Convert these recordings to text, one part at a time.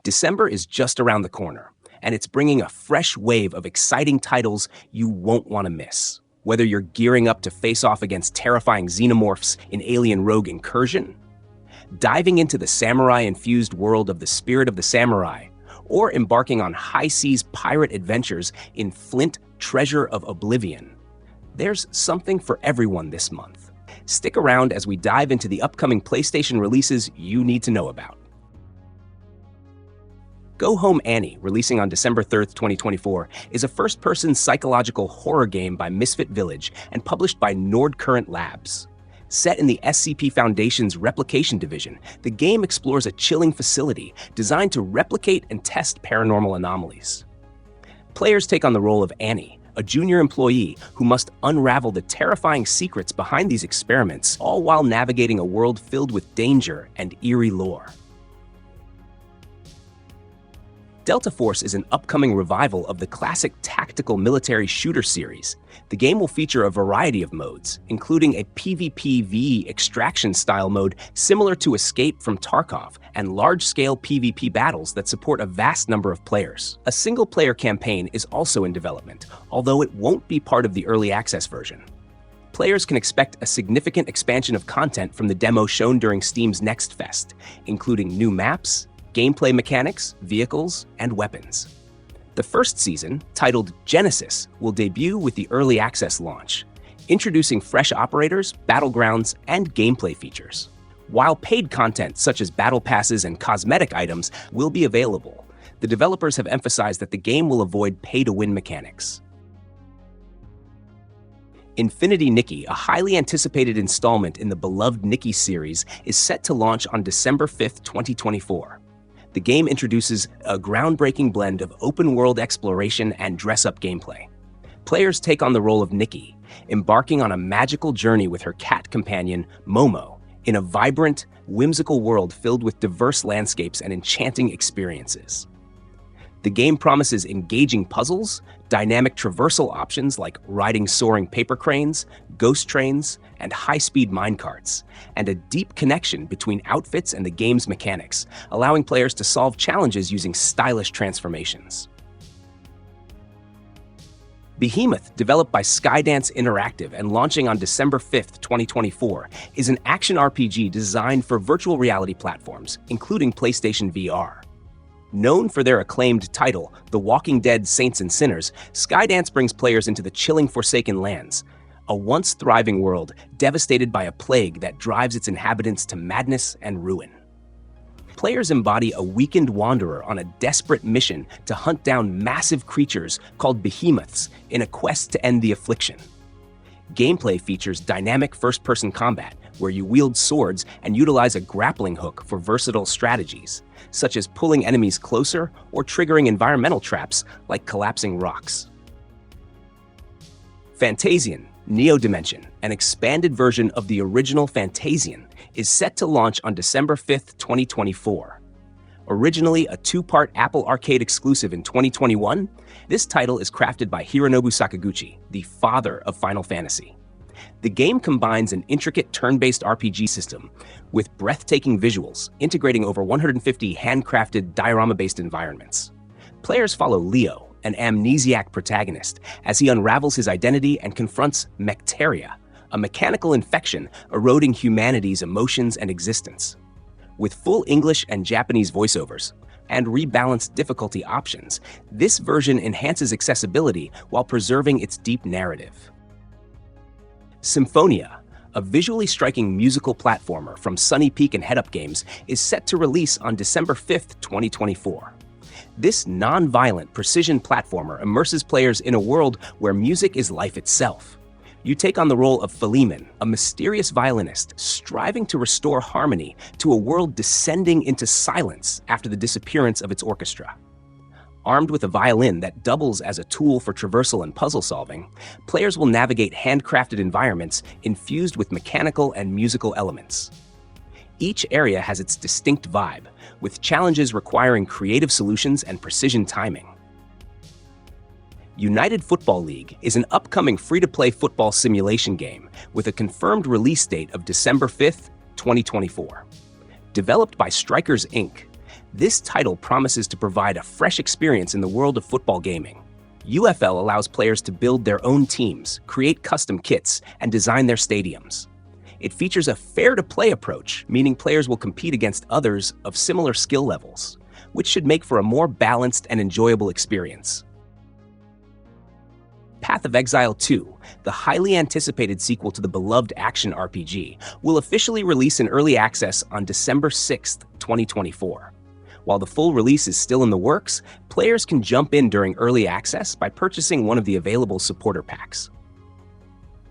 December is just around the corner, and it's bringing a fresh wave of exciting titles you won't want to miss. Whether you're gearing up to face off against terrifying xenomorphs in alien rogue Incursion, diving into the samurai-infused world of the Spirit of the Samurai, or embarking on high-seas pirate adventures in Flint, Treasure of Oblivion, there's something for everyone this month. Stick around as we dive into the upcoming PlayStation releases you need to know about. Go Home Annie, releasing on December 3rd, 2024, is a first-person psychological horror game by Misfit Village and published by Nordcurrent Labs. Set in the SCP Foundation's replication division, the game explores a chilling facility designed to replicate and test paranormal anomalies. Players take on the role of Annie, a junior employee who must unravel the terrifying secrets behind these experiments, all while navigating a world filled with danger and eerie lore. Delta Force is an upcoming revival of the classic tactical military shooter series. The game will feature a variety of modes, including a PvP-VE extraction-style mode similar to Escape from Tarkov, and large-scale PvP battles that support a vast number of players. A single-player campaign is also in development, although it won't be part of the early access version. Players can expect a significant expansion of content from the demo shown during Steam's Next Fest, including new maps, gameplay mechanics, vehicles, and weapons. The first season, titled Genesis, will debut with the early access launch, introducing fresh operators, battlegrounds, and gameplay features. While paid content such as battle passes and cosmetic items will be available, the developers have emphasized that the game will avoid pay-to-win mechanics. Infinity Nikki, a highly anticipated installment in the beloved Nikki series, is set to launch on December 5th, 2024. The game introduces a groundbreaking blend of open-world exploration and dress-up gameplay. Players take on the role of Nikki, embarking on a magical journey with her cat companion, Momo, in a vibrant, whimsical world filled with diverse landscapes and enchanting experiences. The game promises engaging puzzles, dynamic traversal options like riding soaring paper cranes, ghost trains, and high-speed minecarts, and a deep connection between outfits and the game's mechanics, allowing players to solve challenges using stylish transformations. Behemoth, developed by Skydance Interactive and launching on December 5th, 2024, is an action RPG designed for virtual reality platforms, including PlayStation VR. Known for their acclaimed title, The Walking Dead: Saints and Sinners, Skydance brings players into the chilling Forsaken Lands, a once-thriving world devastated by a plague that drives its inhabitants to madness and ruin. Players embody a weakened wanderer on a desperate mission to hunt down massive creatures called behemoths in a quest to end the affliction. Gameplay features dynamic first-person combat, where you wield swords and utilize a grappling hook for versatile strategies, such as pulling enemies closer or triggering environmental traps like collapsing rocks. Fantasian, Neo Dimension, an expanded version of the original Fantasian, is set to launch on December 5th, 2024. Originally a two-part Apple Arcade exclusive in 2021, this title is crafted by Hironobu Sakaguchi, the father of Final Fantasy. The game combines an intricate turn-based RPG system with breathtaking visuals, integrating over 150 handcrafted diorama-based environments. Players follow Leo, an amnesiac protagonist, as he unravels his identity and confronts Mecteria, a mechanical infection eroding humanity's emotions and existence. With full English and Japanese voiceovers and rebalanced difficulty options, this version enhances accessibility while preserving its deep narrative. Symphonia, a visually striking musical platformer from Sunny Peak and Head Up Games, is set to release on December 5th, 2024. This non-violent precision platformer immerses players in a world where music is life itself. You take on the role of Philemon, a mysterious violinist striving to restore harmony to a world descending into silence after the disappearance of its orchestra. Armed with a violin that doubles as a tool for traversal and puzzle solving, players will navigate handcrafted environments infused with mechanical and musical elements. Each area has its distinct vibe, with challenges requiring creative solutions and precision timing. United Football League is an upcoming free-to-play football simulation game with a confirmed release date of December 5th, 2024. Developed by Strikers Inc., This title promises to provide a fresh experience in the world of football gaming. UFL allows players to build their own teams, create custom kits, and design their stadiums. It features a fair-to-play approach, meaning players will compete against others of similar skill levels, which should make for a more balanced and enjoyable experience. Path of Exile 2, the highly anticipated sequel to the beloved action RPG, will officially release in early access on December 6, 2024. While the full release is still in the works, players can jump in during early access by purchasing one of the available supporter packs.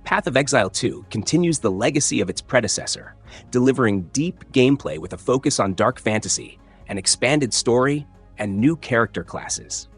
Path of Exile 2 continues the legacy of its predecessor, delivering deep gameplay with a focus on dark fantasy, an expanded story, and new character classes.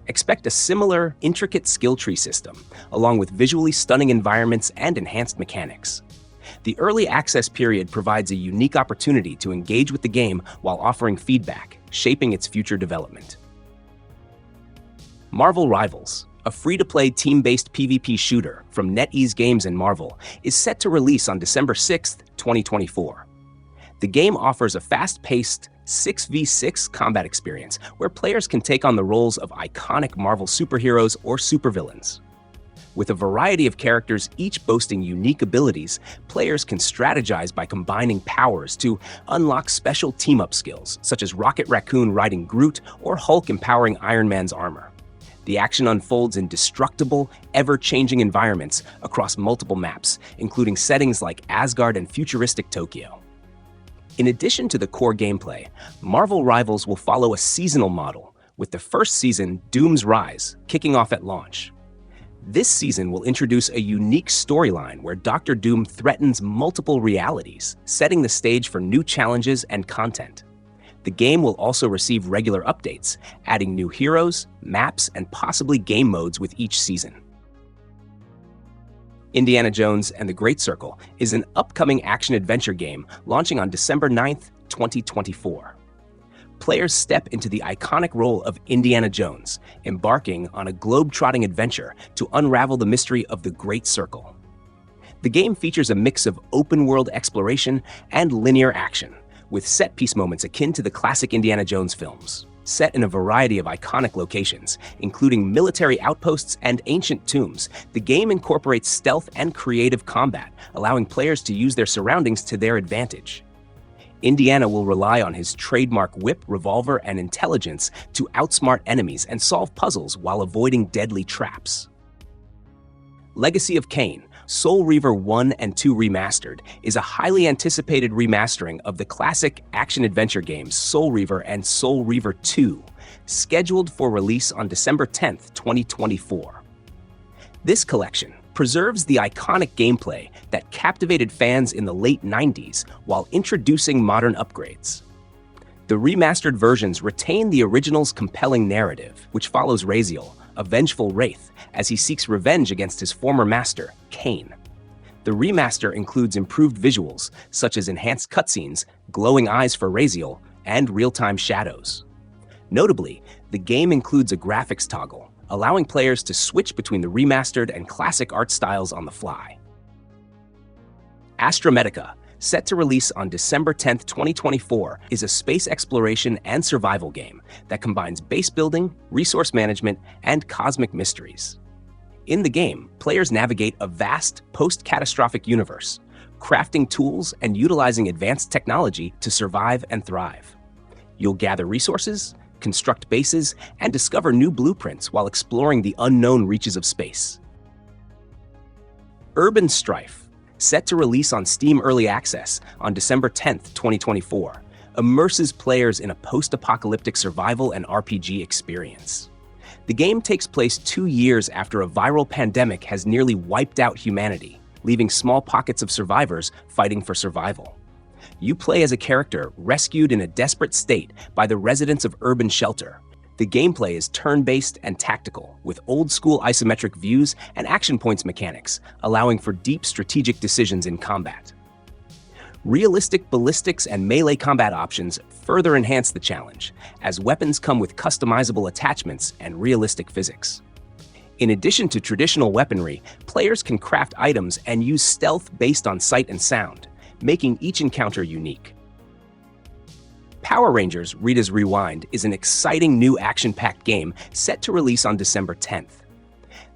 Expect a similar, intricate skill tree system, along with visually stunning environments and enhanced mechanics. The early access period provides a unique opportunity to engage with the game while offering feedback, shaping its future development. Marvel Rivals, a free-to-play team-based PvP shooter from NetEase Games and Marvel, is set to release on December 6, 2024. The game offers a fast-paced 6v6 combat experience where players can take on the roles of iconic Marvel superheroes or supervillains. With a variety of characters, each boasting unique abilities, players can strategize by combining powers to unlock special team-up skills, such as Rocket Raccoon riding Groot or Hulk empowering Iron Man's armor. The action unfolds in destructible, ever-changing environments across multiple maps, including settings like Asgard and futuristic Tokyo. In addition to the core gameplay, Marvel Rivals will follow a seasonal model, with the first season, Doom's Rise, kicking off at launch. This season will introduce a unique storyline where Dr. Doom threatens multiple realities, setting the stage for new challenges and content. The game will also receive regular updates, adding new heroes, maps, and possibly game modes with each season. Indiana Jones and the Great Circle is an upcoming action-adventure game launching on December 9, 2024. Players step into the iconic role of Indiana Jones, embarking on a globe-trotting adventure to unravel the mystery of the Great Circle. The game features a mix of open-world exploration and linear action, with set-piece moments akin to the classic Indiana Jones films. Set in a variety of iconic locations, including military outposts and ancient tombs, the game incorporates stealth and creative combat, allowing players to use their surroundings to their advantage. Indiana will rely on his trademark whip, revolver, and intelligence to outsmart enemies and solve puzzles while avoiding deadly traps. Legacy of Kain, Soul Reaver 1 and 2 Remastered, is a highly anticipated remastering of the classic action-adventure games Soul Reaver and Soul Reaver 2, scheduled for release on December 10, 2024. This collection preserves the iconic gameplay that captivated fans in the late 90s while introducing modern upgrades. The remastered versions retain the original's compelling narrative, which follows Raziel, a vengeful wraith, as he seeks revenge against his former master, Kain. The remaster includes improved visuals, such as enhanced cutscenes, glowing eyes for Raziel, and real-time shadows. Notably, the game includes a graphics toggle, allowing players to switch between the remastered and classic art styles on the fly. Astrometica, set to release on December 10, 2024, is a space exploration and survival game that combines base building, resource management, and cosmic mysteries. In the game, players navigate a vast, post-catastrophic universe, crafting tools and utilizing advanced technology to survive and thrive. You'll gather resources, construct bases, and discover new blueprints while exploring the unknown reaches of space. Urban Strife, set to release on Steam Early Access on December 10, 2024, immerses players in a post-apocalyptic survival and RPG experience. The game takes place 2 years after a viral pandemic has nearly wiped out humanity, leaving small pockets of survivors fighting for survival. You play as a character rescued in a desperate state by the residents of Urban Shelter. The gameplay is turn-based and tactical, with old-school isometric views and action points mechanics, allowing for deep strategic decisions in combat. Realistic ballistics and melee combat options further enhance the challenge, as weapons come with customizable attachments and realistic physics. In addition to traditional weaponry, players can craft items and use stealth based on sight and sound, making each encounter unique. Power Rangers Rita's Rewind is an exciting new action-packed game set to release on December 10th.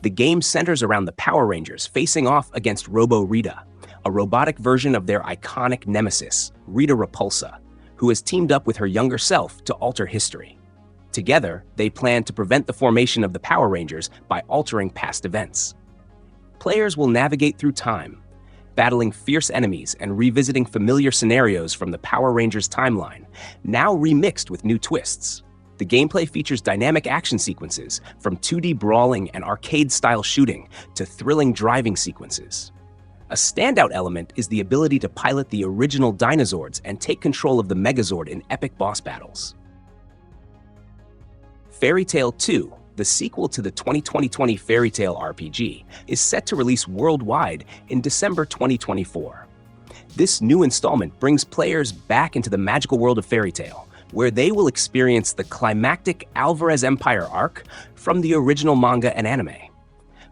The game centers around the Power Rangers facing off against Robo-Rita, a robotic version of their iconic nemesis, Rita Repulsa, who has teamed up with her younger self to alter history. Together, they plan to prevent the formation of the Power Rangers by altering past events. Players will navigate through time, battling fierce enemies and revisiting familiar scenarios from the Power Rangers timeline, now remixed with new twists. The gameplay features dynamic action sequences, from 2D brawling and arcade-style shooting to thrilling driving sequences. A standout element is the ability to pilot the original Dinozords and take control of the Megazord in epic boss battles. Fairy Tail 2, the sequel to the 2020 Fairy Tail RPG, is set to release worldwide in December 2024. This new installment brings players back into the magical world of Fairy Tail, where they will experience the climactic Alvarez Empire arc from the original manga and anime.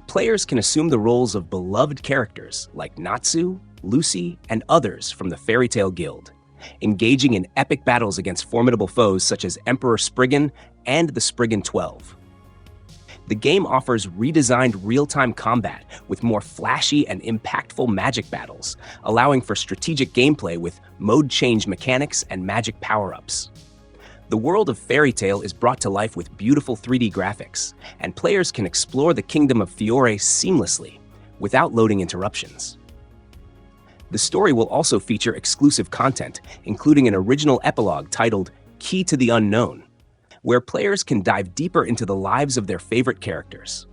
Players can assume the roles of beloved characters like Natsu, Lucy, and others from the Fairy Tail Guild, engaging in epic battles against formidable foes such as Emperor Spriggan and the Spriggan 12. The game offers redesigned real-time combat with more flashy and impactful magic battles, allowing for strategic gameplay with mode change mechanics and magic power-ups. The world of Fairy Tail is brought to life with beautiful 3D graphics, and players can explore the kingdom of Fiore seamlessly, without loading interruptions. The story will also feature exclusive content, including an original epilogue titled Key to the Unknown, where players can dive deeper into the lives of their favorite characters.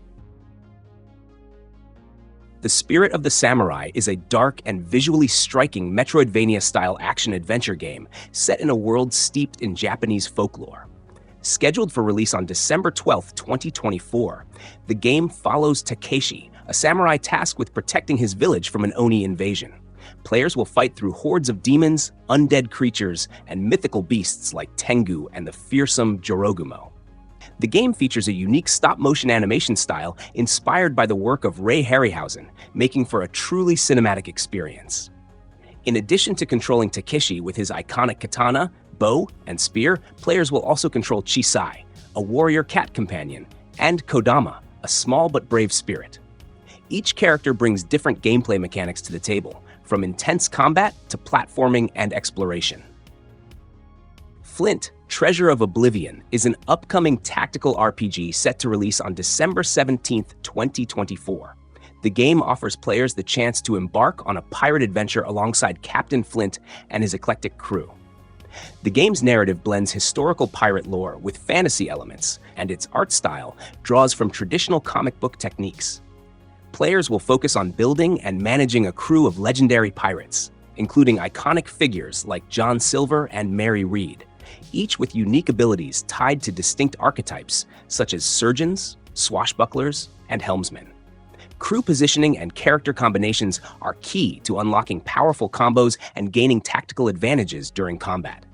The Spirit of the Samurai is a dark and visually striking Metroidvania-style action-adventure game set in a world steeped in Japanese folklore. Scheduled for release on December 12, 2024, the game follows Takeshi, a samurai tasked with protecting his village from an Oni invasion. Players will fight through hordes of demons, undead creatures, and mythical beasts like Tengu and the fearsome Jorogumo. The game features a unique stop-motion animation style inspired by the work of Ray Harryhausen, making for a truly cinematic experience. In addition to controlling Takeshi with his iconic katana, bow, and spear, players will also control Chisai, a warrior cat companion, and Kodama, a small but brave spirit. Each character brings different gameplay mechanics to the table, from intense combat to platforming and exploration. Flint, Treasure of Oblivion is an upcoming tactical RPG set to release on December 17, 2024. The game offers players the chance to embark on a pirate adventure alongside Captain Flint and his eclectic crew. The game's narrative blends historical pirate lore with fantasy elements, and its art style draws from traditional comic book techniques. Players will focus on building and managing a crew of legendary pirates, including iconic figures like John Silver and Mary Read, each with unique abilities tied to distinct archetypes such as surgeons, swashbucklers, and helmsmen. Crew positioning and character combinations are key to unlocking powerful combos and gaining tactical advantages during combat.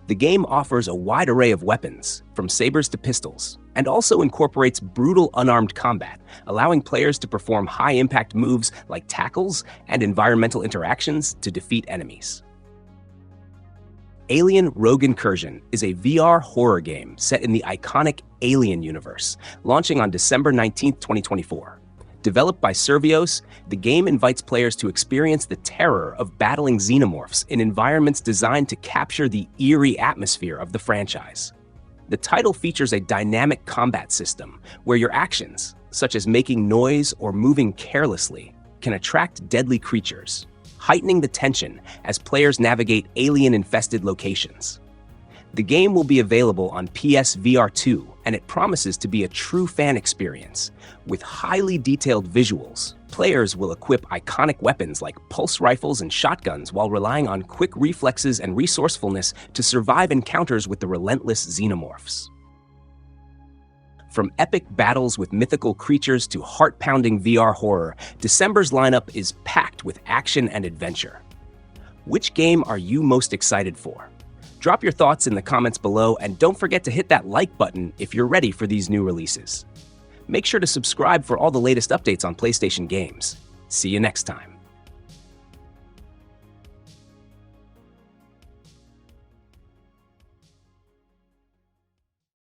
The game offers a wide array of weapons, from sabers to pistols, and also incorporates brutal unarmed combat, allowing players to perform high-impact moves like tackles and environmental interactions to defeat enemies. Alien: Rogue Incursion is a VR horror game set in the iconic Alien universe, launching on December 19, 2024. Developed by Servios, the game invites players to experience the terror of battling xenomorphs in environments designed to capture the eerie atmosphere of the franchise. The title features a dynamic combat system where your actions, such as making noise or moving carelessly, can attract deadly creatures, heightening the tension as players navigate alien-infested locations. The game will be available on PSVR 2, and it promises to be a true fan experience. With highly detailed visuals, players will equip iconic weapons like pulse rifles and shotguns while relying on quick reflexes and resourcefulness to survive encounters with the relentless xenomorphs. From epic battles with mythical creatures to heart-pounding VR horror, December's lineup is packed with action and adventure. Which game are you most excited for? Drop your thoughts in the comments below, and don't forget to hit that like button if you're ready for these new releases. Make sure to subscribe for all the latest updates on PlayStation games. See you next time.